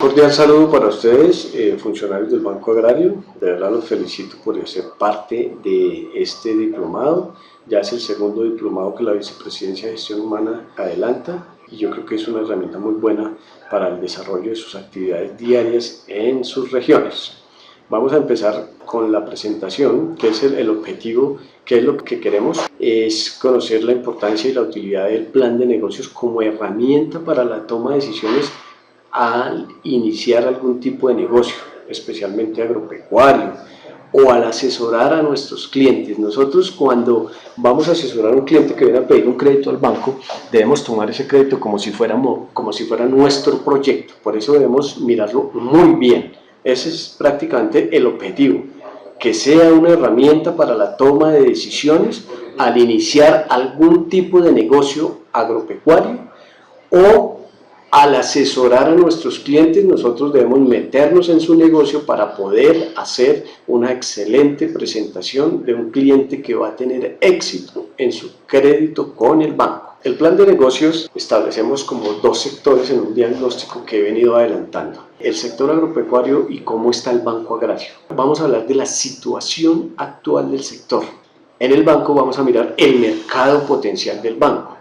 Cordial saludo para ustedes, funcionarios del Banco Agrario. De verdad los felicito por ser parte de este diplomado. Ya es el segundo diplomado que la Vicepresidencia de Gestión Humana adelanta y yo creo que es una herramienta muy buena para el desarrollo de sus actividades diarias en sus regiones. Vamos a empezar con la presentación, que es el objetivo, que es lo que queremos, es conocer la importancia y la utilidad del plan de negocios como herramienta para la toma de decisiones al iniciar algún tipo de negocio, especialmente agropecuario, o al asesorar a nuestros clientes. Nosotros cuando vamos a asesorar a un cliente que viene a pedir un crédito al banco, debemos tomar ese crédito como si fuera nuestro proyecto, por eso debemos mirarlo muy bien. Ese es prácticamente el objetivo, que sea una herramienta para la toma de decisiones al iniciar algún tipo de negocio agropecuario o al asesorar a nuestros clientes. Nosotros debemos meternos en su negocio para poder hacer una excelente presentación de un cliente que va a tener éxito en su crédito con el banco. El plan de negocios establecemos como dos sectores en un diagnóstico que he venido adelantando: el sector agropecuario y cómo está el banco agrario. Vamos a hablar de la situación actual del sector. En el banco vamos a mirar el mercado potencial del banco,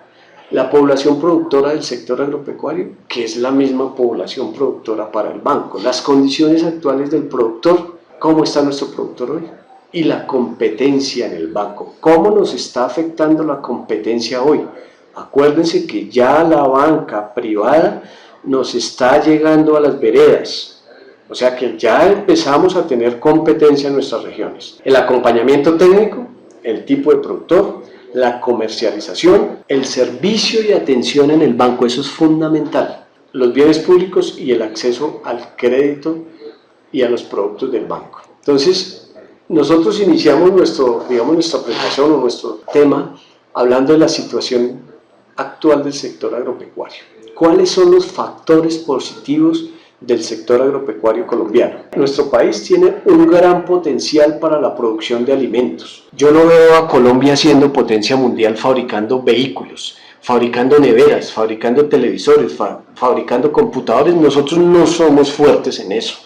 la población productora del sector agropecuario, que es la misma población productora para el banco, las condiciones actuales del productor, cómo está nuestro productor hoy, y la competencia en el banco, cómo nos está afectando la competencia hoy. Acuérdense que ya la banca privada nos está llegando a las veredas, o sea que ya empezamos a tener competencia en nuestras regiones. El acompañamiento técnico, el tipo de productor, la comercialización, el servicio y atención en el banco, eso es fundamental, los bienes públicos y el acceso al crédito y a los productos del banco. Entonces, nosotros iniciamos nuestra presentación o nuestro tema hablando de la situación actual del sector agropecuario. ¿Cuáles son los factores positivos del sector agropecuario colombiano? Nuestro país tiene un gran potencial para la producción de alimentos. Yo no veo a Colombia siendo potencia mundial fabricando vehículos, fabricando neveras, fabricando televisores, fabricando computadores. Nosotros no somos fuertes en eso,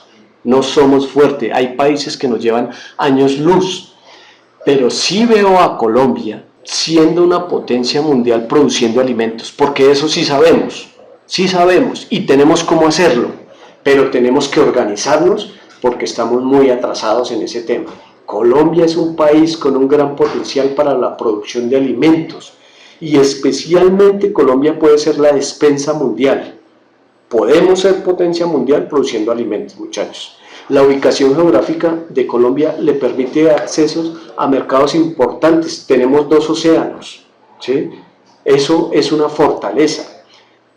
no somos fuertes. Hay países que nos llevan años luz, pero sí veo a Colombia siendo una potencia mundial produciendo alimentos, porque eso sí sabemos y tenemos cómo hacerlo, pero tenemos que organizarnos porque estamos muy atrasados en ese tema. Colombia es un país con un gran potencial para la producción de alimentos y especialmente Colombia puede ser la despensa mundial. Podemos ser potencia mundial produciendo alimentos, muchachos. La ubicación geográfica de Colombia le permite accesos a mercados importantes. Tenemos 2 océanos, ¿sí? Eso es una fortaleza.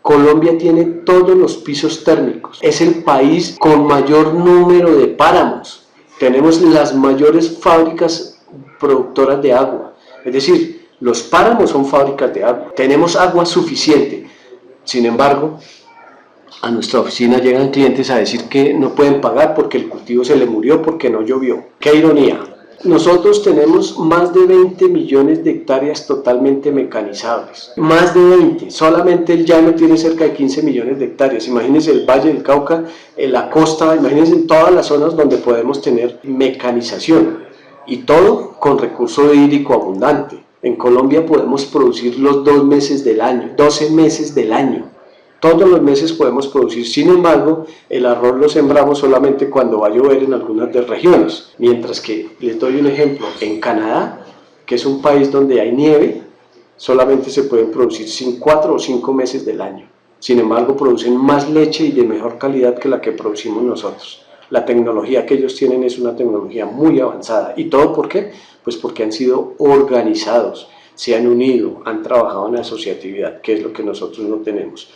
Colombia tiene todos los pisos térmicos. Es el país con mayor número de páramos. Tenemos las mayores fábricas productoras de agua. Es decir, los páramos son fábricas de agua. Tenemos agua suficiente. Sin embargo, a nuestra oficina llegan clientes a decir que no pueden pagar porque el cultivo se le murió porque no llovió. ¡Qué ironía! Nosotros tenemos más de 20 millones de hectáreas totalmente mecanizables. Más de 20. Solamente el llano tiene cerca de 15 millones de hectáreas. Imagínense el Valle del Cauca, la costa, imagínense en todas las zonas donde podemos tener mecanización. Y todo con recurso hídrico abundante. En Colombia podemos producir los 2 meses del año, 12 meses del año. Todos los meses podemos producir. Sin embargo, el arroz lo sembramos solamente cuando va a llover en algunas de regiones. Mientras que, les doy un ejemplo, en Canadá, que es un país donde hay nieve, solamente se pueden producir 4 o 5 meses del año. Sin embargo, producen más leche y de mejor calidad que la que producimos nosotros. La tecnología que ellos tienen es una tecnología muy avanzada. ¿Y todo por qué? Pues porque han sido organizados, se han unido, han trabajado en asociatividad, que es lo que nosotros no tenemos.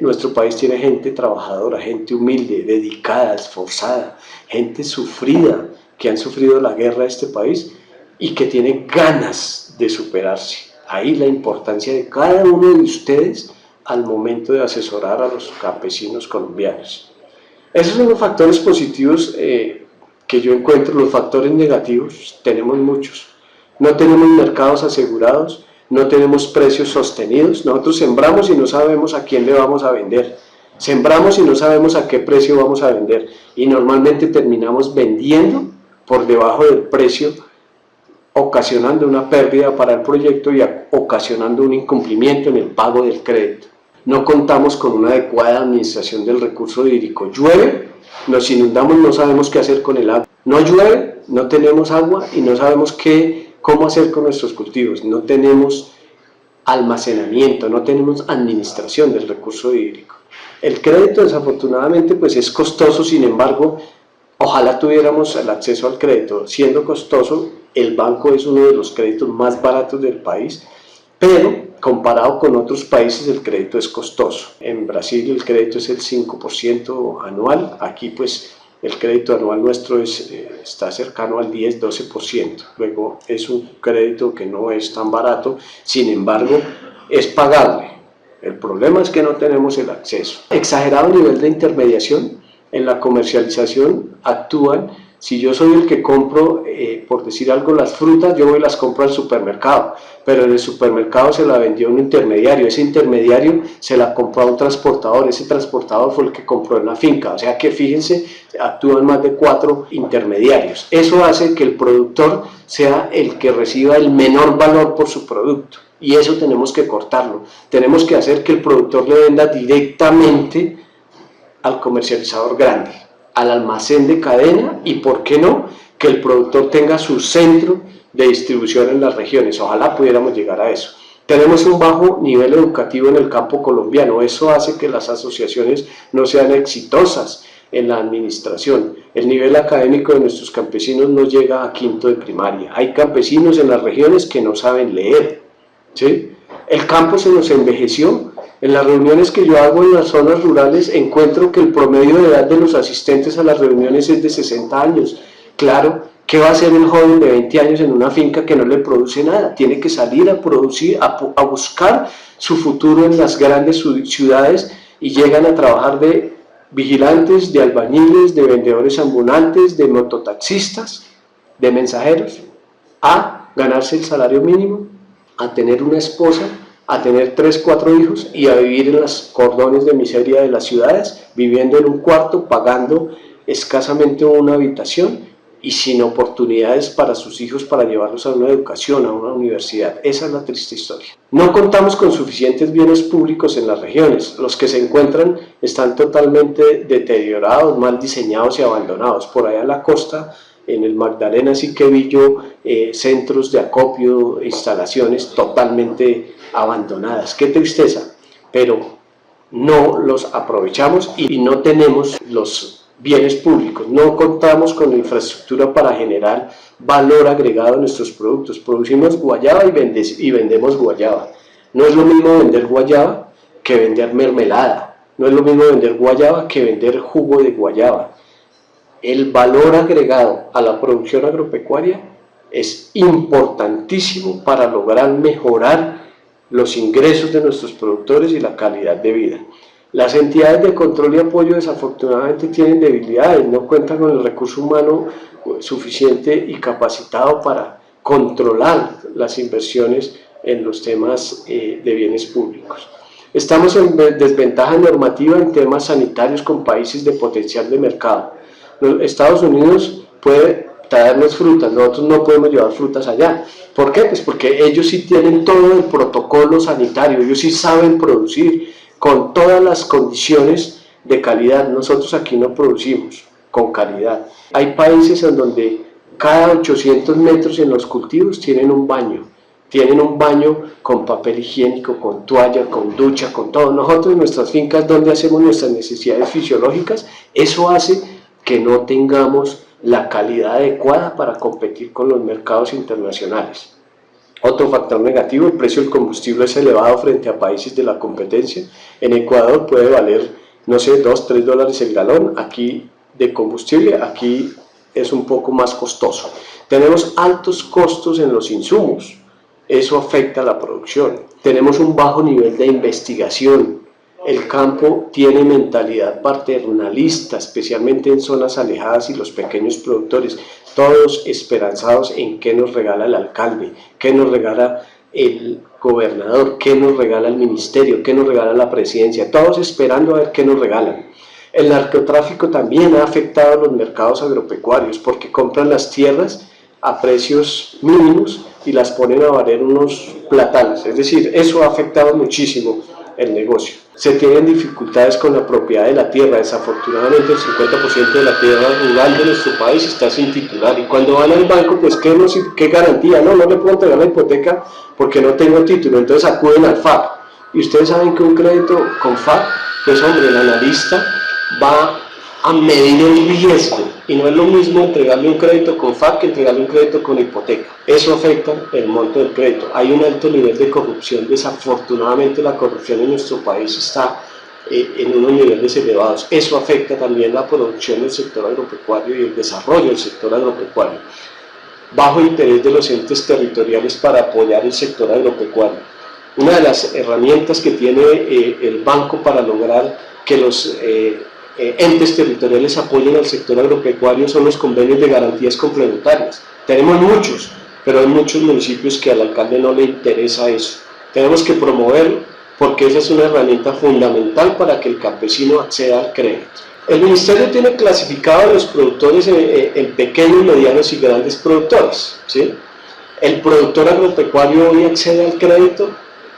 Nuestro país tiene gente trabajadora, gente humilde, dedicada, esforzada, gente sufrida, que han sufrido la guerra de este país y que tiene ganas de superarse. Ahí la importancia de cada uno de ustedes al momento de asesorar a los campesinos colombianos. Esos son los factores positivos que yo encuentro. Los factores negativos tenemos muchos. No tenemos mercados asegurados, no tenemos precios sostenidos. Nosotros sembramos y no sabemos a quién le vamos a vender. Sembramos y no sabemos a qué precio vamos a vender y normalmente terminamos vendiendo por debajo del precio, ocasionando una pérdida para el proyecto y ocasionando un incumplimiento en el pago del crédito. No contamos con una adecuada administración del recurso hídrico. Llueve, nos inundamos, no sabemos qué hacer con el agua. No llueve, no tenemos agua y no sabemos cómo hacer con nuestros cultivos. No tenemos almacenamiento, no tenemos administración del recurso hídrico. El crédito desafortunadamente pues es costoso, sin embargo, ojalá tuviéramos el acceso al crédito. Siendo costoso, el banco es uno de los créditos más baratos del país, pero comparado con otros países el crédito es costoso. En Brasil el crédito es el 5% anual, aquí pues el crédito anual nuestro está cercano al 10-12%. Luego es un crédito que no es tan barato, sin embargo es pagable. El problema es que no tenemos el acceso. Exagerado nivel de intermediación. En la comercialización actúan, si yo soy el que compro, por decir algo, las frutas, yo voy y las compro al supermercado, pero en el supermercado se la vendió un intermediario, ese intermediario se la compró a un transportador, ese transportador fue el que compró en la finca, o sea que fíjense, actúan más de 4 intermediarios. Eso hace que el productor sea el que reciba el menor valor por su producto, y eso tenemos que cortarlo, tenemos que hacer que el productor le venda directamente al comercializador grande, al almacén de cadena y, ¿por qué no?, que el productor tenga su centro de distribución en las regiones. Ojalá pudiéramos llegar a eso. Tenemos un bajo nivel educativo en el campo colombiano, eso hace que las asociaciones no sean exitosas en la administración. El nivel académico de nuestros campesinos no llega a quinto de primaria. Hay campesinos en las regiones que no saben leer, ¿sí? El campo se nos envejeció. En las reuniones que yo hago en las zonas rurales encuentro que el promedio de edad de los asistentes a las reuniones es de 60 años. Claro, ¿qué va a hacer el joven de 20 años en una finca que no le produce nada? Tiene que salir a producir, a buscar su futuro en las grandes ciudades y llegan a trabajar de vigilantes, de albañiles, de vendedores ambulantes, de mototaxistas, de mensajeros, a ganarse el salario mínimo, a tener una esposa, a tener 3, 4 hijos y a vivir en los cordones de miseria de las ciudades, viviendo en un cuarto, pagando escasamente una habitación y sin oportunidades para sus hijos para llevarlos a una educación, a una universidad. Esa es la triste historia. No contamos con suficientes bienes públicos en las regiones. Los que se encuentran están totalmente deteriorados, mal diseñados y abandonados. Por allá en la costa, en el Magdalena, sí que vi yo centros de acopio, instalaciones totalmente abandonadas. Qué tristeza, pero no los aprovechamos y no tenemos los bienes públicos, no contamos con la infraestructura para generar valor agregado a nuestros productos. Producimos guayaba y vendemos guayaba. No es lo mismo vender guayaba que vender mermelada, no es lo mismo vender guayaba que vender jugo de guayaba. El valor agregado a la producción agropecuaria es importantísimo para lograr mejorar los ingresos de nuestros productores y la calidad de vida. Las entidades de control y apoyo desafortunadamente tienen debilidades, no cuentan con el recurso humano suficiente y capacitado para controlar las inversiones en los temas de bienes públicos. Estamos en desventaja normativa en temas sanitarios con países de potencial de mercado. Estados Unidos puede traernos frutas, nosotros no podemos llevar frutas allá. ¿Por qué? Pues porque ellos sí tienen todo el protocolo sanitario, ellos sí saben producir con todas las condiciones de calidad. Nosotros aquí no producimos con calidad. Hay países en donde cada 800 metros en los cultivos tienen un baño con papel higiénico, con toalla, con ducha, con todo. Nosotros en nuestras fincas donde hacemos nuestras necesidades fisiológicas, eso hace que no tengamos la calidad adecuada para competir con los mercados internacionales. Otro factor negativo, el precio del combustible es elevado frente a países de la competencia. En Ecuador puede valer, no sé, 2, 3 dólares el galón aquí de combustible, aquí es un poco más costoso. Tenemos altos costos en los insumos, eso afecta a la producción. Tenemos un bajo nivel de investigación. El campo tiene mentalidad paternalista, especialmente en zonas alejadas y los pequeños productores, todos esperanzados en qué nos regala el alcalde, qué nos regala el gobernador, qué nos regala el ministerio, qué nos regala la presidencia, todos esperando a ver qué nos regalan. El narcotráfico también ha afectado a los mercados agropecuarios porque compran las tierras a precios mínimos y las ponen a valer unos platanes, es decir, eso ha afectado muchísimo el negocio. Se tienen dificultades con la propiedad de la tierra, desafortunadamente el 50% de la tierra rural de nuestro país está sin titular y cuando van al banco, pues ¿qué garantía? No le puedo entregar la hipoteca porque no tengo título, entonces acuden al FAC. Y ustedes saben que un crédito con FAC, pues hombre, el analista va a medir el riesgo y no es lo mismo entregarle un crédito con FAC que entregarle un crédito con hipoteca. Eso afecta el monto del crédito. Hay un alto nivel de corrupción, desafortunadamente la corrupción en nuestro país está en unos niveles elevados. Eso afecta también la producción del sector agropecuario y el desarrollo del sector agropecuario. Bajo interés de los entes territoriales para apoyar el sector agropecuario. Una de las herramientas que tiene el banco para lograr que los entes territoriales apoyen al sector agropecuario son los convenios de garantías complementarias. Tenemos muchos, pero hay muchos municipios que al alcalde no le interesa eso. Tenemos que promoverlo porque esa es una herramienta fundamental para que el campesino acceda al crédito. El ministerio tiene clasificado a los productores en pequeños, medianos y grandes productores, ¿sí? El productor agropecuario hoy accede al crédito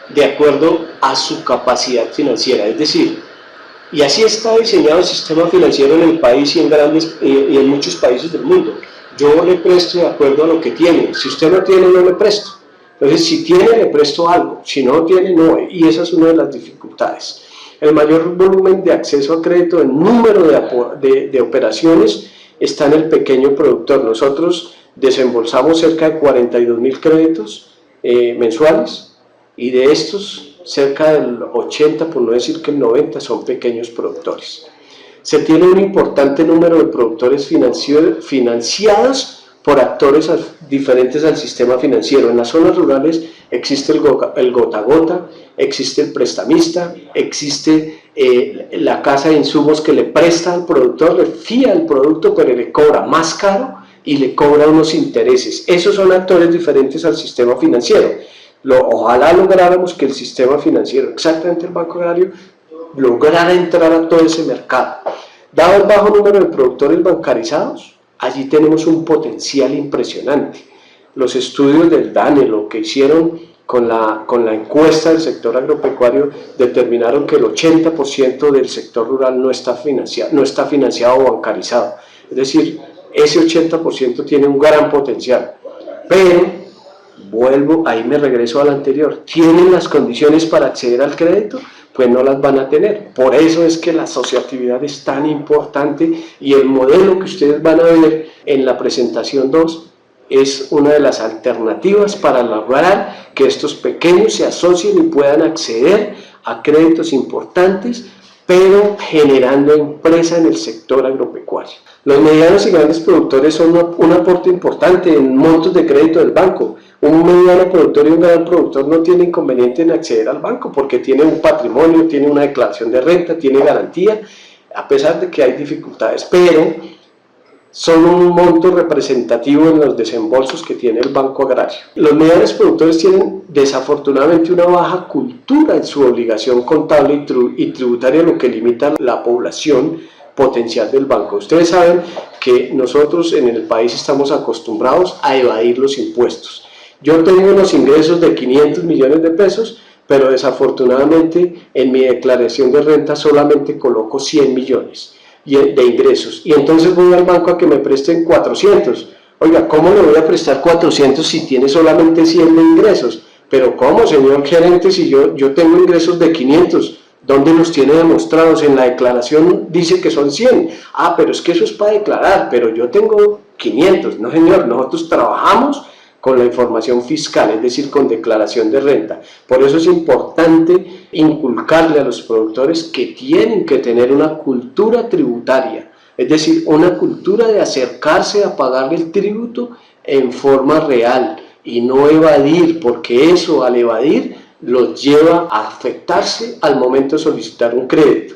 de acuerdo a su capacidad financiera, es decir, y así está diseñado el sistema financiero en el país y en muchos países del mundo. Yo le presto de acuerdo a lo que tiene. Si usted no tiene, no le presto. Entonces, si tiene, le presto algo. Si no tiene, no. Y esa es una de las dificultades. El mayor volumen de acceso a crédito, el número de operaciones, está en el pequeño productor. Nosotros desembolsamos cerca de 42.000 créditos mensuales y de estos cerca del 80, por no decir que el 90, son pequeños productores. Se tiene un importante número de productores financiados por actores diferentes al sistema financiero. En las zonas rurales existe el gota a gota, existe el prestamista, existe la casa de insumos que le presta al productor, le fía el producto, pero le cobra más caro y le cobra unos intereses. Esos son actores diferentes al sistema financiero. Ojalá lográramos que el sistema financiero, exactamente el Banco Agrario, lograra entrar a todo ese mercado. Dado el bajo número de productores bancarizados, allí tenemos un potencial impresionante. Los estudios del DANE, lo que hicieron con la encuesta del sector agropecuario, determinaron que el 80% del sector rural no está financiado o bancarizado. Es decir, ese 80% tiene un gran potencial. Pero ahí me regreso al anterior, ¿tienen las condiciones para acceder al crédito? Pues no las van a tener. Por eso es que la asociatividad es tan importante y el modelo que ustedes van a ver en la presentación 2 es una de las alternativas para lograr que estos pequeños se asocien y puedan acceder a créditos importantes, pero generando empresa en el sector agropecuario. Los medianos y grandes productores son un aporte importante en montos de crédito del banco. Un mediano productor y un gran productor no tiene inconveniente en acceder al banco porque tiene un patrimonio, tiene una declaración de renta, tiene garantía, a pesar de que hay dificultades, pero son un monto representativo en los desembolsos que tiene el Banco Agrario. Los medianos productores tienen desafortunadamente una baja cultura en su obligación contable y tributaria, lo que limita la población potencial del banco. Ustedes saben que nosotros en el país estamos acostumbrados a evadir los impuestos. Yo tengo unos ingresos de 500 millones de pesos, pero desafortunadamente en mi declaración de renta solamente coloco 100 millones de ingresos. Y entonces voy al banco a que me presten 400. Oiga, ¿cómo le voy a prestar 400 si tiene solamente 100 de ingresos? Pero ¿cómo, señor gerente, si yo tengo ingresos de 500? ¿Dónde los tiene demostrados? En la declaración dice que son 100. Ah, pero es que eso es para declarar, pero yo tengo 500. No, señor, nosotros trabajamos con la información fiscal, es decir, con declaración de renta. Por eso es importante inculcarle a los productores que tienen que tener una cultura tributaria, es decir, una cultura de acercarse a pagar el tributo en forma real y no evadir, porque eso al evadir los lleva a afectarse al momento de solicitar un crédito.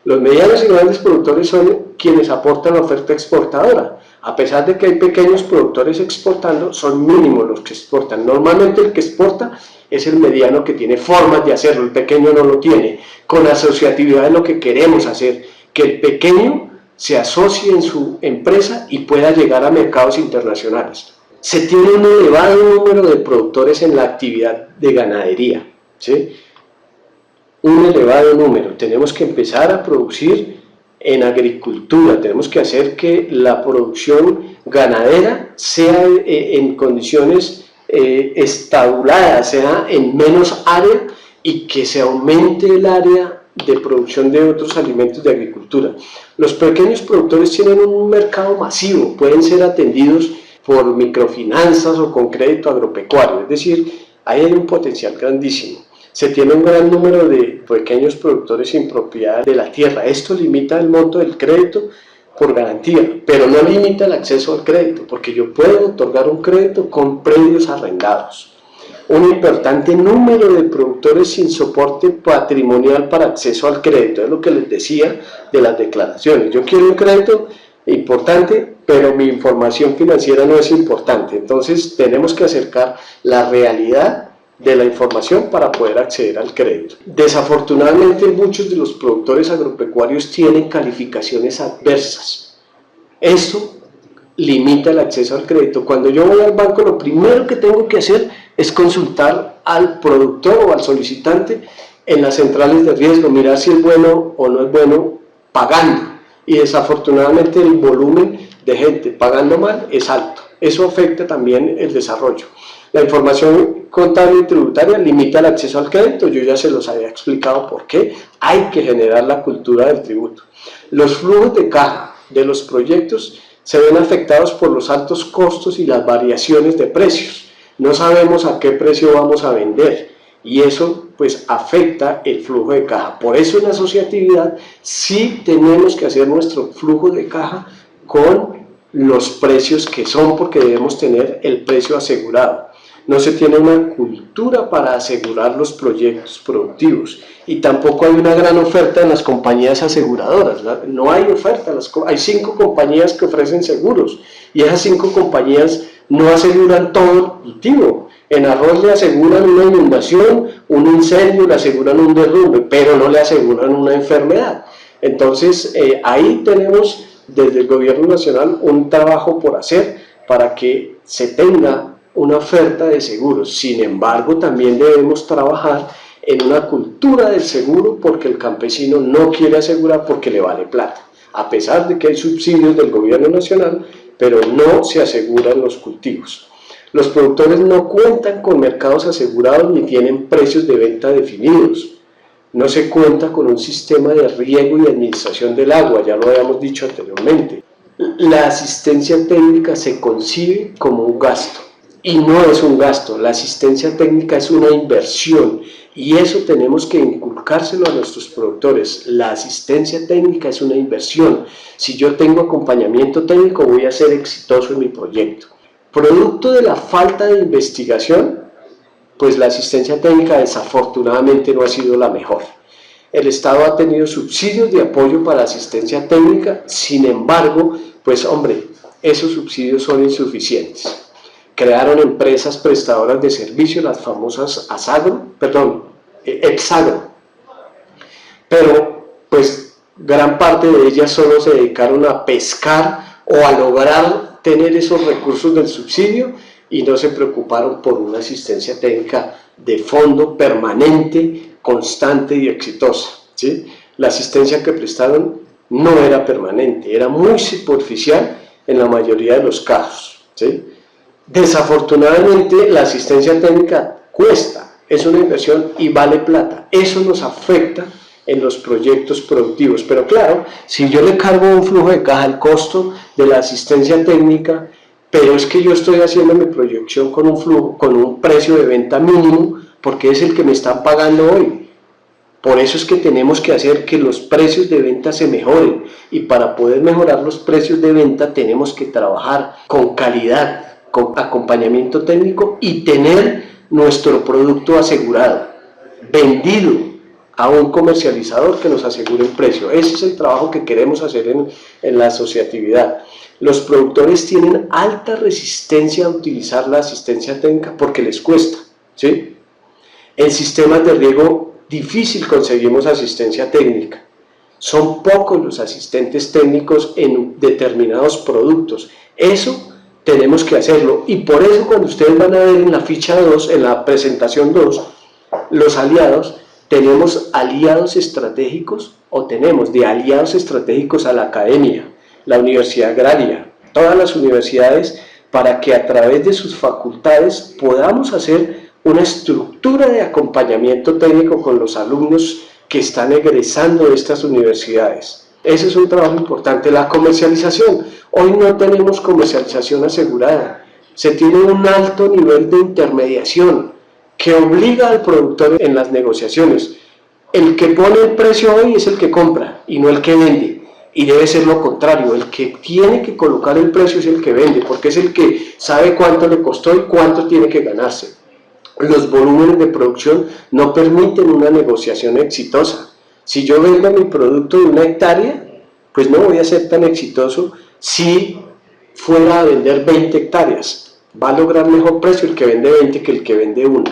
Los medianos y grandes productores son quienes aportan la oferta exportadora. A pesar de que hay pequeños productores exportando, son mínimos los que exportan. Normalmente el que exporta es el mediano que tiene formas de hacerlo, el pequeño no lo tiene. Con asociatividad es lo que queremos hacer, que el pequeño se asocie en su empresa y pueda llegar a mercados internacionales. Se tiene un elevado número de productores en la actividad de ganadería, ¿sí? Un elevado número. Tenemos que empezar a producir en agricultura, tenemos que hacer que la producción ganadera sea en condiciones estabuladas, sea en menos área y que se aumente el área de producción de otros alimentos de agricultura. Los pequeños productores tienen un mercado masivo, pueden ser atendidos por microfinanzas o con crédito agropecuario, es decir, ahí hay un potencial grandísimo. Se tiene un gran número de pequeños productores sin propiedad de la tierra. Esto limita el monto del crédito por garantía, pero no limita el acceso al crédito, porque yo puedo otorgar un crédito con predios arrendados. Un importante número de productores sin soporte patrimonial para acceso al crédito, es lo que les decía de las declaraciones. Yo quiero un crédito importante, pero mi información financiera no es importante. Entonces tenemos que acercar la realidad de la información para poder acceder al crédito. Desafortunadamente muchos de los productores agropecuarios tienen calificaciones adversas. Esto limita el acceso al crédito. Cuando yo voy al banco, lo primero que tengo que hacer es consultar al productor o al solicitante en las centrales de riesgo, mirar si es bueno o no es bueno pagando. Y desafortunadamente el volumen de gente pagando mal es alto. Eso afecta también el desarrollo. La información contable y tributaria limita el acceso al crédito, yo ya se los había explicado por qué. Hay que generar la cultura del tributo. Los flujos de caja de los proyectos se ven afectados por los altos costos y las variaciones de precios. No sabemos a qué precio vamos a vender y eso pues afecta el flujo de caja. Por eso en la asociatividad sí tenemos que hacer nuestro flujo de caja con los precios que son, porque debemos tener el precio asegurado. No se tiene una cultura para asegurar los proyectos productivos y tampoco hay una gran oferta en las compañías aseguradoras. No hay oferta, hay 5 compañías que ofrecen seguros y esas 5 compañías no aseguran todo el cultivo. En arroz le aseguran una inundación, un incendio, le aseguran un derrumbe, pero no le aseguran una enfermedad. Entonces ahí tenemos desde el gobierno nacional un trabajo por hacer para que se tenga una oferta de seguros. Sin embargo, también debemos trabajar en una cultura del seguro, porque el campesino no quiere asegurar porque le vale plata, a pesar de que hay subsidios del gobierno nacional, pero no se aseguran los cultivos. Los productores no cuentan con mercados asegurados ni tienen precios de venta definidos. No se cuenta con un sistema de riego y administración del agua, ya lo habíamos dicho anteriormente. La asistencia técnica se concibe como un gasto. Y no es un gasto, la asistencia técnica es una inversión y eso tenemos que inculcárselo a nuestros productores. La asistencia técnica es una inversión. Si yo tengo acompañamiento técnico, voy a ser exitoso en mi proyecto. Producto de la falta de investigación, pues la asistencia técnica desafortunadamente no ha sido la mejor. El Estado ha tenido subsidios de apoyo para asistencia técnica, sin embargo, pues hombre, esos subsidios son insuficientes. Crearon empresas prestadoras de servicio, las famosas Exagro, pero pues gran parte de ellas solo se dedicaron a pescar o a lograr tener esos recursos del subsidio y no se preocuparon por una asistencia técnica de fondo, permanente, constante y exitosa, ¿sí? La asistencia que prestaron no era permanente, era muy superficial en la mayoría de los casos, ¿sí? Desafortunadamente la asistencia técnica cuesta, es una inversión y vale plata. Eso nos afecta en los proyectos productivos, pero claro, si yo le cargo un flujo de caja al costo de la asistencia técnica, pero es que yo estoy haciendo mi proyección con un flujo, con un precio de venta mínimo, porque es el que me están pagando hoy. Por eso es que tenemos que hacer que los precios de venta se mejoren, y para poder mejorar los precios de venta tenemos que trabajar con calidad, con acompañamiento técnico y tener nuestro producto asegurado, vendido a un comercializador que nos asegure el precio. Ese es el trabajo que queremos hacer en la asociatividad. Los productores tienen alta resistencia a utilizar la asistencia técnica porque les cuesta, ¿sí? En sistemas de riego difícil conseguimos asistencia técnica. Son pocos los asistentes técnicos en determinados productos. Eso tenemos que hacerlo, y por eso cuando ustedes van a ver en la ficha 2, en la presentación 2, los aliados, tenemos aliados estratégicos, o tenemos de aliados estratégicos a la academia, la Universidad Agraria, todas las universidades, para que a través de sus facultades podamos hacer una estructura de acompañamiento técnico con los alumnos que están egresando de estas universidades. Ese es un trabajo importante. La comercialización. Hoy no tenemos comercialización asegurada. Se tiene un alto nivel de intermediación que obliga al productor en las negociaciones. El que pone el precio hoy es el que compra y no el que vende. Y debe ser lo contrario, el que tiene que colocar el precio es el que vende, porque es el que sabe cuánto le costó y cuánto tiene que ganarse. Los volúmenes de producción no permiten una negociación exitosa. Si yo vendo mi producto de 1 hectárea, pues no voy a ser tan exitoso si fuera a vender 20 hectáreas. Va a lograr mejor precio el que vende 20 que el que vende 1.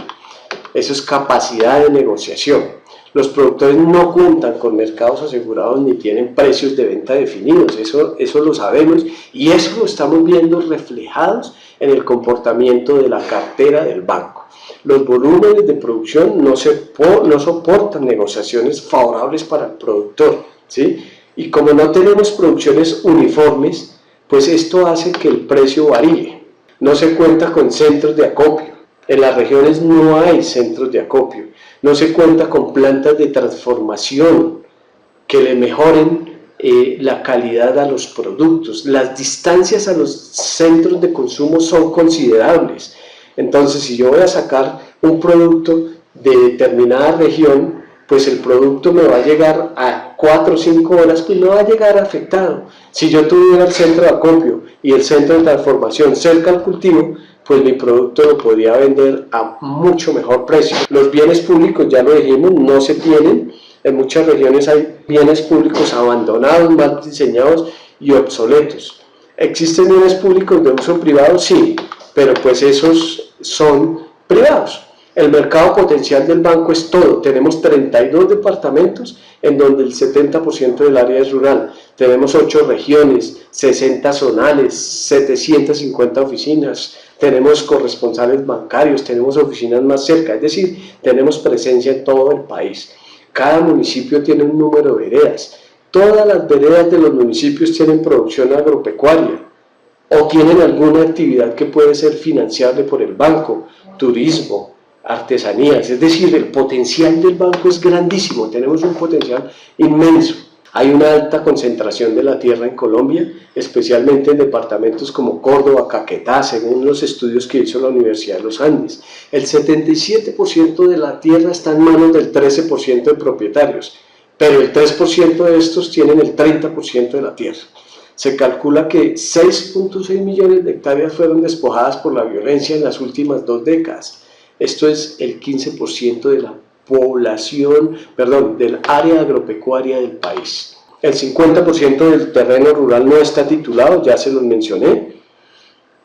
Eso es capacidad de negociación. Los productores no cuentan con mercados asegurados ni tienen precios de venta definidos, eso lo sabemos, y eso lo estamos viendo reflejados en el comportamiento de la cartera del banco. Los volúmenes de producción no soportan negociaciones favorables para el productor, ¿sí? Y como no tenemos producciones uniformes, pues esto hace que el precio varíe. No se cuenta con centros de acopio. En las regiones no hay centros de acopio, no se cuenta con plantas de transformación que le mejoren la calidad a los productos. Las distancias a los centros de consumo son considerables. Entonces, si yo voy a sacar un producto de determinada región, pues el producto me va a llegar a 4 o 5 horas, pues no va a llegar afectado. Si yo tuviera el centro de acopio y el centro de transformación cerca al cultivo, pues mi producto lo podría vender a mucho mejor precio. Los bienes públicos, ya lo dijimos, no se tienen. En muchas regiones hay bienes públicos abandonados, mal diseñados y obsoletos. ¿Existen bienes públicos de uso privado? Sí, pero pues esos son privados. El mercado potencial del banco es todo. Tenemos 32 departamentos en donde el 70% del área es rural. Tenemos 8 regiones, 60 zonales, 750 oficinas. Tenemos corresponsales bancarios, tenemos oficinas más cerca, es decir, tenemos presencia en todo el país. Cada municipio tiene un número de veredas. Todas las veredas de los municipios tienen producción agropecuaria o tienen alguna actividad que puede ser financiable por el banco, turismo, artesanías, es decir, el potencial del banco es grandísimo, tenemos un potencial inmenso. Hay una alta concentración de la tierra en Colombia, especialmente en departamentos como Córdoba, Caquetá, según los estudios que hizo la Universidad de los Andes. El 77% de la tierra está en manos del 13% de propietarios, pero el 3% de estos tienen el 30% de la tierra. Se calcula que 6.6 millones de hectáreas fueron despojadas por la violencia en las últimas 2 décadas. Esto es el 15% de la población, del área agropecuaria del país. El 50% del terreno rural no está titulado, ya se los mencioné.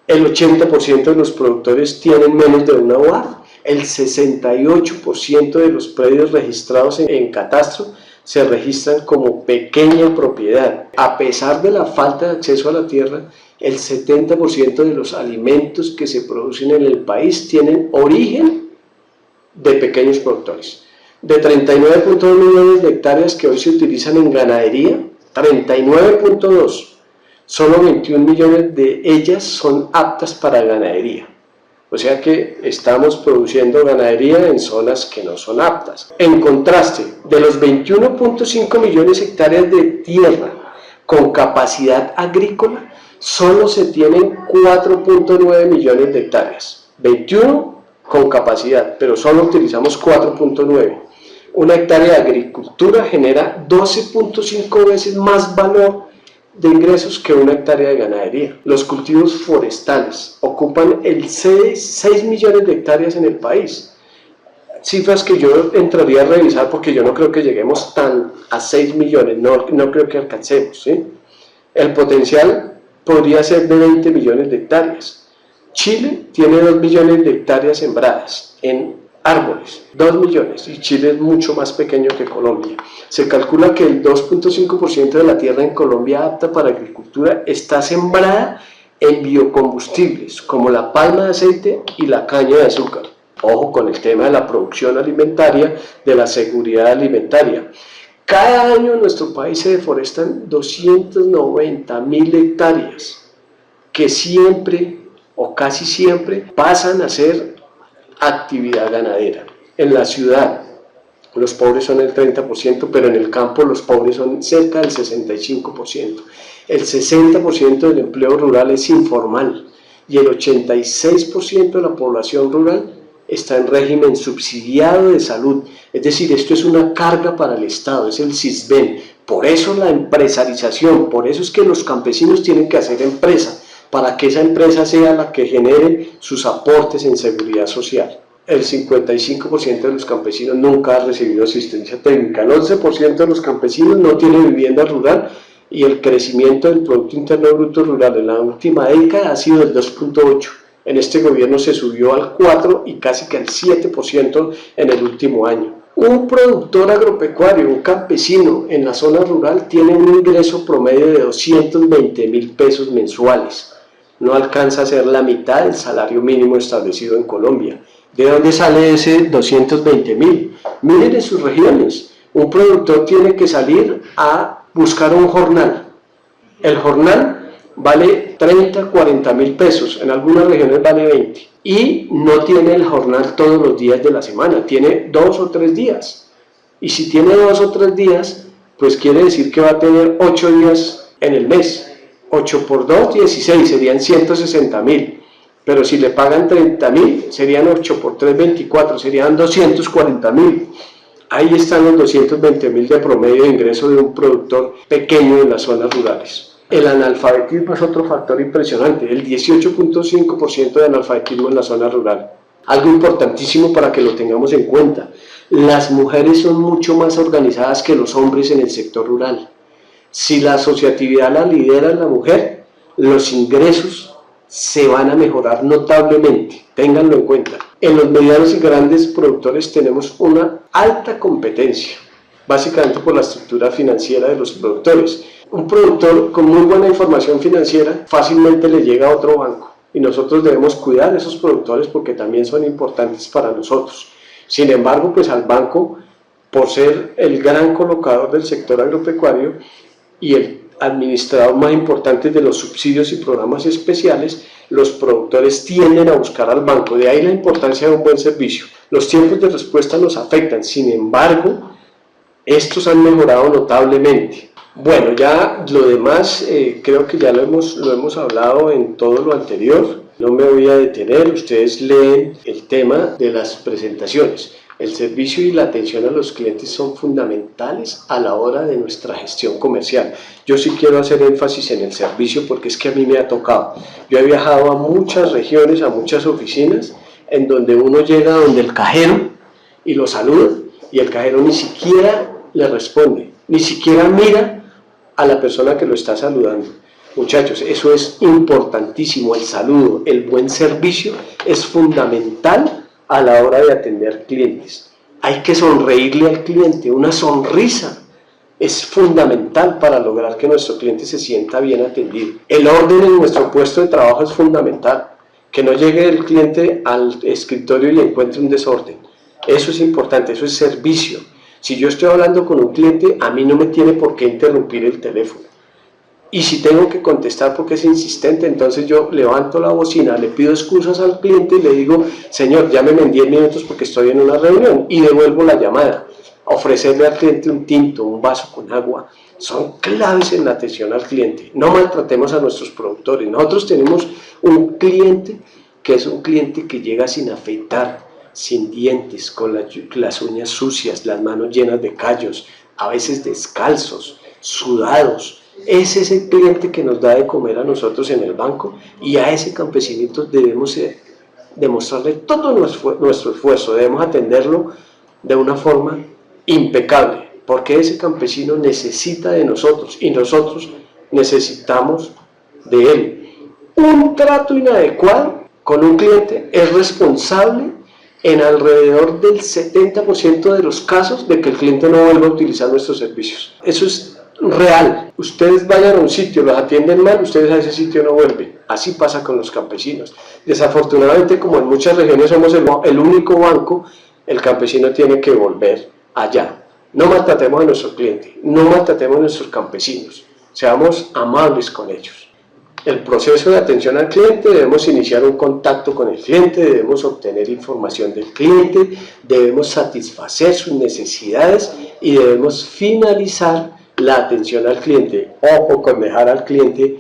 El 80% de los productores tienen menos de una UAF. El 68% de los predios registrados en catastro se registran como pequeña propiedad. A pesar de la falta de acceso a la tierra, el 70% de los alimentos que se producen en el país tienen origen de pequeños productores. De 39.2 millones de hectáreas que hoy se utilizan en ganadería, 39.2, solo 21 millones de ellas son aptas para ganadería. O sea que estamos produciendo ganadería en zonas que no son aptas. En contraste, de los 21.5 millones de hectáreas de tierra con capacidad agrícola, solo se tienen 4.9 millones de hectáreas. 21 con capacidad, pero solo utilizamos 4.9. Una hectárea de agricultura genera 12.5 veces más valor de ingresos que una hectárea de ganadería. Los cultivos forestales ocupan el 6 millones de hectáreas en el país. Cifras que yo entraría a revisar porque yo no creo que lleguemos a 6 millones, no creo que alcancemos, ¿sí? El potencial podría ser de 20 millones de hectáreas. Chile tiene 2 millones de hectáreas sembradas en árboles, 2 millones, y Chile es mucho más pequeño que Colombia. Se calcula que el 2.5% de la tierra en Colombia apta para agricultura está sembrada en biocombustibles, como la palma de aceite y la caña de azúcar. Ojo con el tema de la producción alimentaria, de la seguridad alimentaria. Cada año en nuestro país se deforestan 290.000 hectáreas, que siempre o casi siempre pasan a ser actividad ganadera. En la ciudad los pobres son el 30%, pero en el campo los pobres son cerca del 65%. El 60% del empleo rural es informal y el 86% de la población rural está en régimen subsidiado de salud. Es decir, esto es una carga para el Estado, es el SISBEN. Por eso la empresarización, por eso es que los campesinos tienen que hacer empresa, para que esa empresa sea la que genere sus aportes en seguridad social. El 55% de los campesinos nunca ha recibido asistencia técnica, el 11% de los campesinos no tiene vivienda rural y el crecimiento del Producto Interno Bruto rural en la última década ha sido del 2.8%. En este gobierno se subió al 4% y casi que al 7% en el último año. Un productor agropecuario, un campesino en la zona rural tiene un ingreso promedio de 220.000 pesos mensuales. No alcanza a ser la mitad del salario mínimo establecido en Colombia. ¿De dónde sale ese 220.000? Miren en sus regiones, un productor tiene que salir a buscar un jornal. El jornal vale 30, 40.000 pesos, en algunas regiones vale 20. Y no tiene el jornal todos los días de la semana, tiene 2 o 3 días. Y si tiene 2 o 3 días, pues quiere decir que va a tener 8 días en el mes. 8 por 2, 16, serían 160.000. Pero si le pagan 30.000, serían 8 por 3, 24, serían 240.000. Ahí están los 220.000 de promedio de ingreso de un productor pequeño en las zonas rurales. El analfabetismo es otro factor impresionante, el 18.5% de analfabetismo en la zona rural. Algo importantísimo para que lo tengamos en cuenta, las mujeres son mucho más organizadas que los hombres en el sector rural. Si la asociatividad la lidera la mujer, los ingresos se van a mejorar notablemente, ténganlo en cuenta. En los medianos y grandes productores tenemos una alta competencia, básicamente por la estructura financiera de los productores. Un productor con muy buena información financiera fácilmente le llega a otro banco y nosotros debemos cuidar de esos productores porque también son importantes para nosotros. Sin embargo, pues al banco, por ser el gran colocador del sector agropecuario y el administrador más importante de los subsidios y programas especiales, los productores tienden a buscar al banco, de ahí la importancia de un buen servicio. Los tiempos de respuesta nos afectan, sin embargo, estos han mejorado notablemente. Bueno, ya lo demás creo que ya lo hemos hablado en todo lo anterior, no me voy a detener, ustedes leen el tema de las presentaciones. El servicio y la atención a los clientes son fundamentales a la hora de nuestra gestión comercial. Yo sí quiero hacer énfasis en el servicio porque es que a mí me ha tocado. Yo he viajado a muchas regiones, a muchas oficinas, en donde uno llega donde el cajero y lo saluda y el cajero ni siquiera le responde, ni siquiera mira a la persona que lo está saludando. Muchachos, eso es importantísimo, el saludo, el buen servicio es fundamental a la hora de atender clientes. Hay que sonreírle al cliente, una sonrisa es fundamental para lograr que nuestro cliente se sienta bien atendido. El orden en nuestro puesto de trabajo es fundamental, que no llegue el cliente al escritorio y encuentre un desorden. Eso es importante, eso es servicio. Si yo estoy hablando con un cliente, a mí no me tiene por qué interrumpir el teléfono. Y si tengo que contestar porque es insistente, entonces yo levanto la bocina, le pido excusas al cliente y le digo, señor, llámeme en 10 minutos porque estoy en una reunión, y devuelvo la llamada. Ofrecerle al cliente un tinto, un vaso con agua, son claves en la atención al cliente. No maltratemos a nuestros productores. Nosotros tenemos un cliente que es un cliente que llega sin afeitar, sin dientes, con las uñas sucias, las manos llenas de callos, a veces descalzos, sudados. Ese es el cliente que nos da de comer a nosotros en el banco y a ese campesinito debemos demostrarle todo nuestro esfuerzo, debemos atenderlo de una forma impecable, porque ese campesino necesita de nosotros y nosotros necesitamos de él. Un trato inadecuado con un cliente es responsable en alrededor del 70% de los casos de que el cliente no vuelva a utilizar nuestros servicios. Eso es real. Ustedes vayan a un sitio, los atienden mal, ustedes a ese sitio no vuelven. Así pasa con los campesinos. Desafortunadamente, como en muchas regiones somos el único banco, el campesino tiene que volver allá. No maltratemos a nuestro cliente, no maltratemos a nuestros campesinos, seamos amables con ellos. El proceso de atención al cliente, debemos iniciar un contacto con el cliente, debemos obtener información del cliente, debemos satisfacer sus necesidades y debemos finalizar la atención al cliente. Ojo con dejar al cliente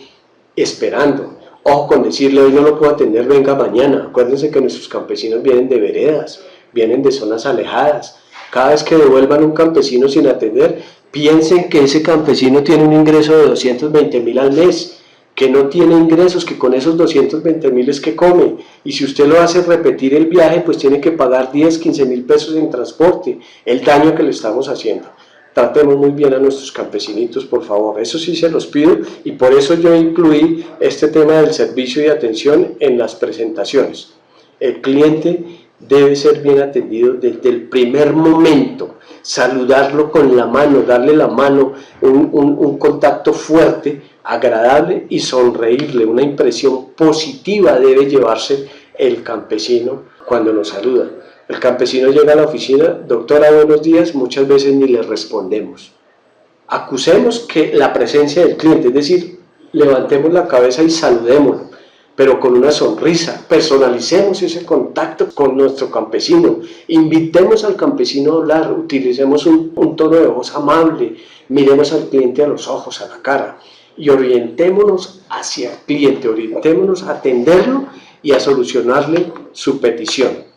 esperando, ojo con decirle hoy no lo puedo atender, venga mañana. Acuérdense que nuestros campesinos vienen de veredas, vienen de zonas alejadas. Cada vez que devuelvan un campesino sin atender, piensen que ese campesino tiene un ingreso de 220.000 al mes, que no tiene ingresos, que con esos 220.000 es que come, y si usted lo hace repetir el viaje, pues tiene que pagar 10, 15.000 pesos en transporte, el daño que le estamos haciendo. Tratemos muy bien a nuestros campesinitos, por favor, eso sí se los pido, y por eso yo incluí este tema del servicio y atención en las presentaciones. El cliente debe ser bien atendido desde el primer momento, saludarlo con la mano, darle la mano, un contacto fuerte, agradable y sonreírle. Una impresión positiva debe llevarse el campesino cuando nos saluda. El campesino llega a la oficina, doctora, buenos días, muchas veces ni le respondemos. Acusemos que la presencia del cliente, es decir, levantemos la cabeza y saludémoslo, pero con una sonrisa, personalicemos ese contacto con nuestro campesino, invitemos al campesino a hablar, utilicemos un tono de voz amable, miremos al cliente a los ojos, a la cara, y orientémonos hacia el cliente, orientémonos a atenderlo y a solucionarle su petición.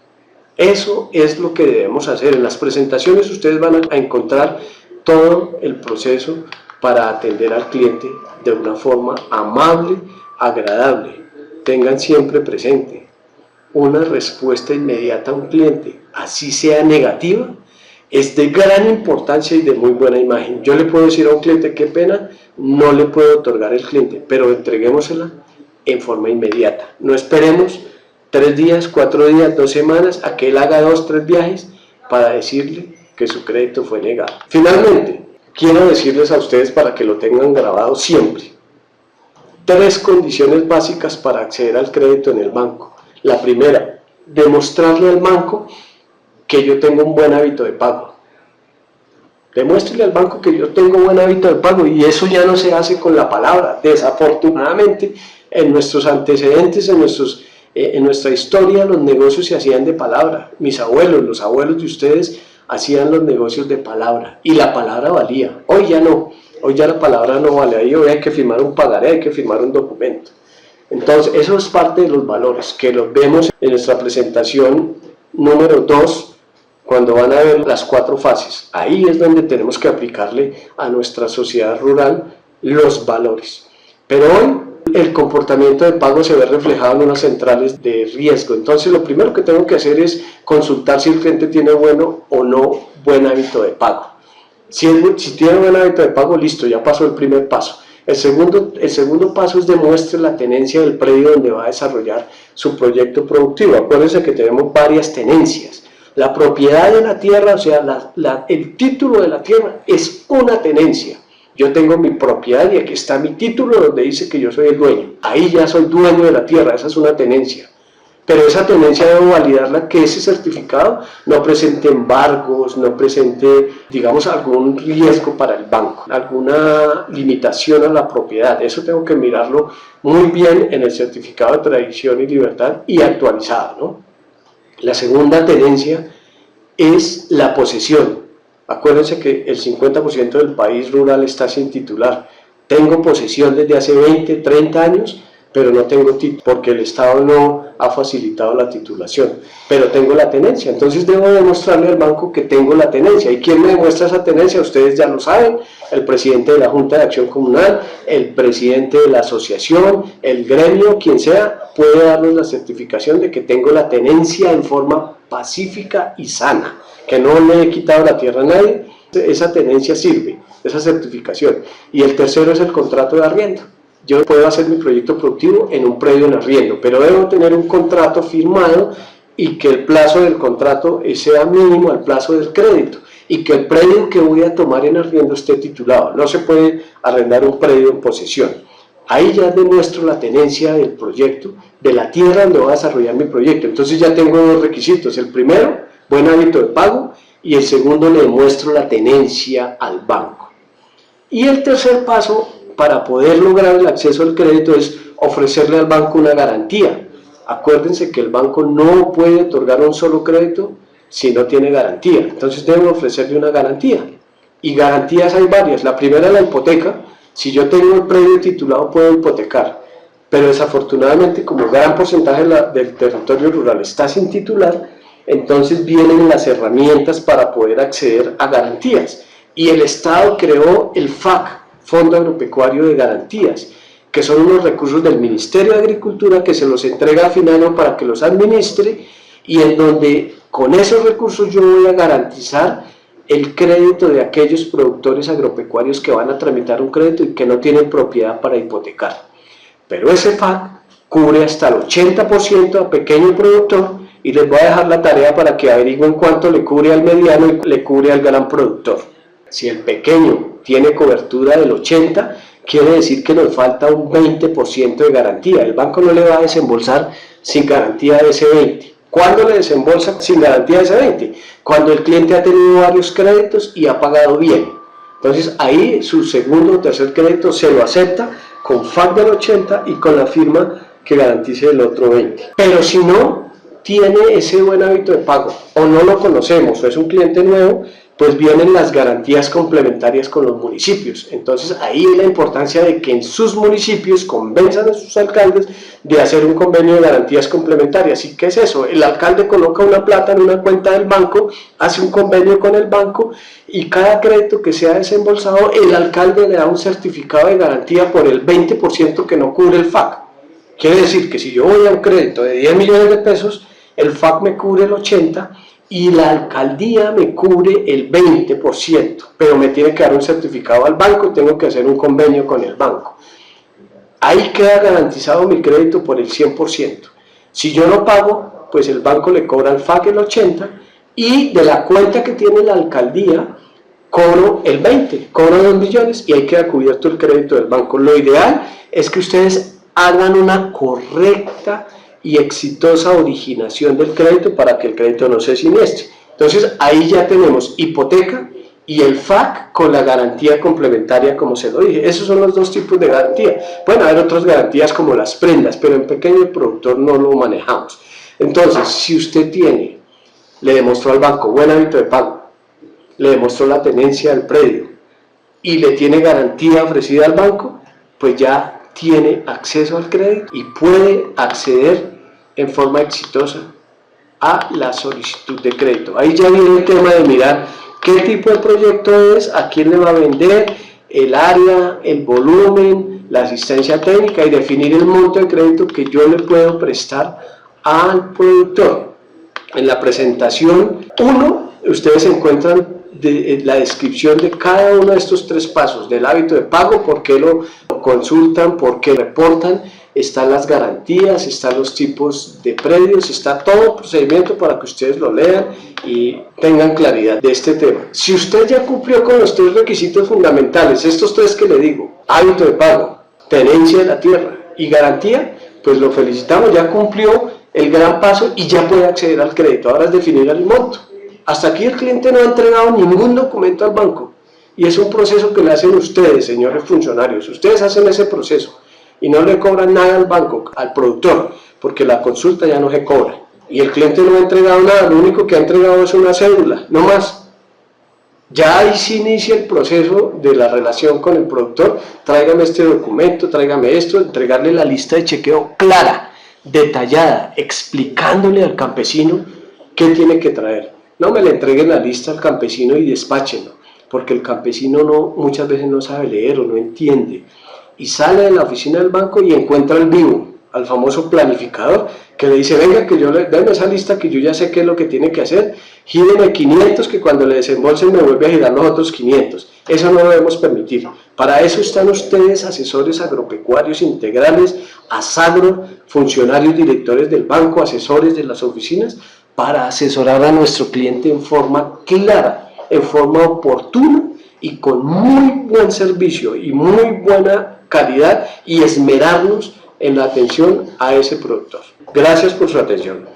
Eso es lo que debemos hacer. En las presentaciones ustedes van a encontrar todo el proceso para atender al cliente de una forma amable, agradable. Tengan siempre presente, una respuesta inmediata a un cliente, así sea negativa, es de gran importancia y de muy buena imagen. Yo le puedo decir a un cliente, qué pena, no le puedo otorgar el cliente, pero entreguémosela en forma inmediata. No esperemos 3 días, 4 días, 2 semanas, a que él haga 2, 3 viajes para decirle que su crédito fue negado. Finalmente, quiero decirles a ustedes para que lo tengan grabado siempre. 3 condiciones básicas para acceder al crédito en el banco. La primera, demostrarle al banco que yo tengo un buen hábito de pago. Demuéstrele al banco que yo tengo un buen hábito de pago, y eso ya no se hace con la palabra. Desafortunadamente, en nuestros antecedentes, en nuestra historia, los negocios se hacían de palabra. Mis abuelos, los abuelos de ustedes, hacían los negocios de palabra, y la palabra valía. Hoy ya no. Hoy ya la palabra no vale, ahí hoy hay que firmar un pagaré, hay que firmar un documento. Entonces, eso es parte de los valores que los vemos en nuestra presentación número 2, cuando van a ver las 4 fases. Ahí es donde tenemos que aplicarle a nuestra sociedad rural los valores. Pero hoy el comportamiento de pago se ve reflejado en unas centrales de riesgo. Entonces, lo primero que tengo que hacer es consultar si el cliente tiene bueno o no buen hábito de pago. Si tiene buen hábito de pago, listo, ya pasó el primer paso. El segundo paso es demuestre la tenencia del predio donde va a desarrollar su proyecto productivo. Acuérdense que tenemos varias tenencias. La propiedad de la tierra, o sea, el título de la tierra es una tenencia. Yo tengo mi propiedad y aquí está mi título donde dice que yo soy el dueño. Ahí ya soy dueño de la tierra, esa es una tenencia. Pero esa tenencia debo validarla, que ese certificado no presente embargos, no presente, digamos, algún riesgo para el banco, alguna limitación a la propiedad. Eso tengo que mirarlo muy bien en el certificado de tradición y libertad y actualizado, ¿no? La segunda tenencia es la posesión. Acuérdense que el 50% del país rural está sin titular. Tengo posesión desde hace 20, 30 años, pero no tengo título, porque el Estado no ha facilitado la titulación, pero tengo la tenencia. Entonces debo demostrarle al banco que tengo la tenencia. ¿Y quién me demuestra esa tenencia? Ustedes ya lo saben: el presidente de la Junta de Acción Comunal, el presidente de la asociación, el gremio, quien sea, puede darnos la certificación de que tengo la tenencia en forma pacífica y sana, que no le he quitado la tierra a nadie. Esa tenencia sirve, esa certificación. Y el tercero es el contrato de arriendo. Yo puedo hacer mi proyecto productivo en un predio en arriendo, pero debo tener un contrato firmado y que el plazo del contrato sea mínimo al plazo del crédito y que el predio que voy a tomar en arriendo esté titulado. No se puede arrendar un predio en posesión. Ahí ya demuestro la tenencia del proyecto, de la tierra donde voy a desarrollar mi proyecto. Entonces ya tengo dos requisitos. El primero, buen hábito de pago, y el segundo, le demuestro la tenencia al banco. Y el tercer paso para poder lograr el acceso al crédito es ofrecerle al banco una garantía. Acuérdense que el banco no puede otorgar un solo crédito si no tiene garantía. Entonces debo ofrecerle una garantía. Y garantías hay varias. La primera es la hipoteca. Si yo tengo el predio titulado puedo hipotecar. Pero desafortunadamente, como gran porcentaje del territorio rural está sin titular, entonces vienen las herramientas para poder acceder a garantías. Y el Estado creó el FAC, Fondo Agropecuario de Garantías, que son unos recursos del Ministerio de Agricultura que se los entrega a Finano para que los administre, y en donde con esos recursos yo voy a garantizar el crédito de aquellos productores agropecuarios que van a tramitar un crédito y que no tienen propiedad para hipotecar. Pero ese FAC cubre hasta el 80% a pequeño productor, y les voy a dejar la tarea para que averigüen cuánto le cubre al mediano y le cubre al gran productor. Si el pequeño tiene cobertura del 80%, quiere decir que nos falta un 20% de garantía. El banco no le va a desembolsar sin garantía de ese 20%. ¿Cuándo le desembolsa sin garantía de ese 20%? Cuando el cliente ha tenido varios créditos y ha pagado bien. Entonces ahí su segundo o tercer crédito se lo acepta con FAC del 80% y con la firma que garantice el otro 20%. Pero si no tiene ese buen hábito de pago o no lo conocemos o es un cliente nuevo, pues vienen las garantías complementarias con los municipios. Entonces ahí es la importancia de que en sus municipios convenzan a sus alcaldes de hacer un convenio de garantías complementarias. ¿Y qué es eso? El alcalde coloca una plata en una cuenta del banco, hace un convenio con el banco, y cada crédito que sea desembolsado, el alcalde le da un certificado de garantía por el 20% que no cubre el FAC. Quiere decir que si yo voy a un crédito de 10 millones de pesos, el FAC me cubre el 80% y la alcaldía me cubre el 20%, pero me tiene que dar un certificado al banco y tengo que hacer un convenio con el banco. Ahí queda garantizado mi crédito por el 100%. Si yo no pago, pues el banco le cobra al FAC el 80% y de la cuenta que tiene la alcaldía cobro el 20%, cobro 2 millones y ahí queda cubierto el crédito del banco. Lo ideal es que ustedes hagan una correcta y exitosa originación del crédito para que el crédito no se siniestre. Entonces ahí ya tenemos hipoteca y el FAC con la garantía complementaria, como se lo dije. Esos son los dos tipos de garantía. Pueden haber otras garantías como las prendas, pero en pequeño productor no lo manejamos. Entonces, si usted le demostró al banco buen hábito de pago, le demostró la tenencia del predio y le tiene garantía ofrecida al banco, pues ya tiene acceso al crédito y puede acceder en forma exitosa a la solicitud de crédito. Ahí ya viene el tema de mirar qué tipo de proyecto es, a quién le va a vender, el área, el volumen, la asistencia técnica y definir el monto de crédito que yo le puedo prestar al productor. En la presentación 1 ustedes encuentran la descripción de cada uno de estos 3 pasos, del hábito de pago, por qué lo consultan, por qué reportan, están las garantías, están los tipos de predios, está todo el procedimiento para que ustedes lo lean y tengan claridad de este tema. Si usted ya cumplió con los 3 requisitos fundamentales, estos 3 que le digo, hábito de pago, tenencia de la tierra y garantía, pues lo felicitamos, ya cumplió el gran paso y ya puede acceder al crédito. Ahora es definir el monto. Hasta aquí el cliente no ha entregado ningún documento al banco y es un proceso que le hacen ustedes, señores funcionarios. Ustedes hacen ese proceso y no le cobran nada al banco, al productor, porque la consulta ya no se cobra y el cliente no ha entregado nada, lo único que ha entregado es una cédula, no más. Ya ahí se inicia el proceso de la relación con el productor. Tráigame este documento, tráigame esto, entregarle la lista de chequeo clara, detallada, explicándole al campesino qué tiene que traer. No me le entreguen la lista al campesino y despáchenlo, porque el campesino muchas veces no sabe leer o no entiende, y sale de la oficina del banco y encuentra el BIN, al famoso planificador, que le dice, venga, que denme esa lista que yo ya sé qué es lo que tiene que hacer, gíreme 500, que cuando le desembolsen me vuelve a girar los otros 500. Eso no lo debemos permitir. Para eso están ustedes, asesores agropecuarios integrales, ASAGRO, funcionarios directores del banco, asesores de las oficinas, para asesorar a nuestro cliente en forma clara, en forma oportuna y con muy buen servicio y muy buena calidad, y esmerarnos en la atención a ese productor. Gracias por su atención.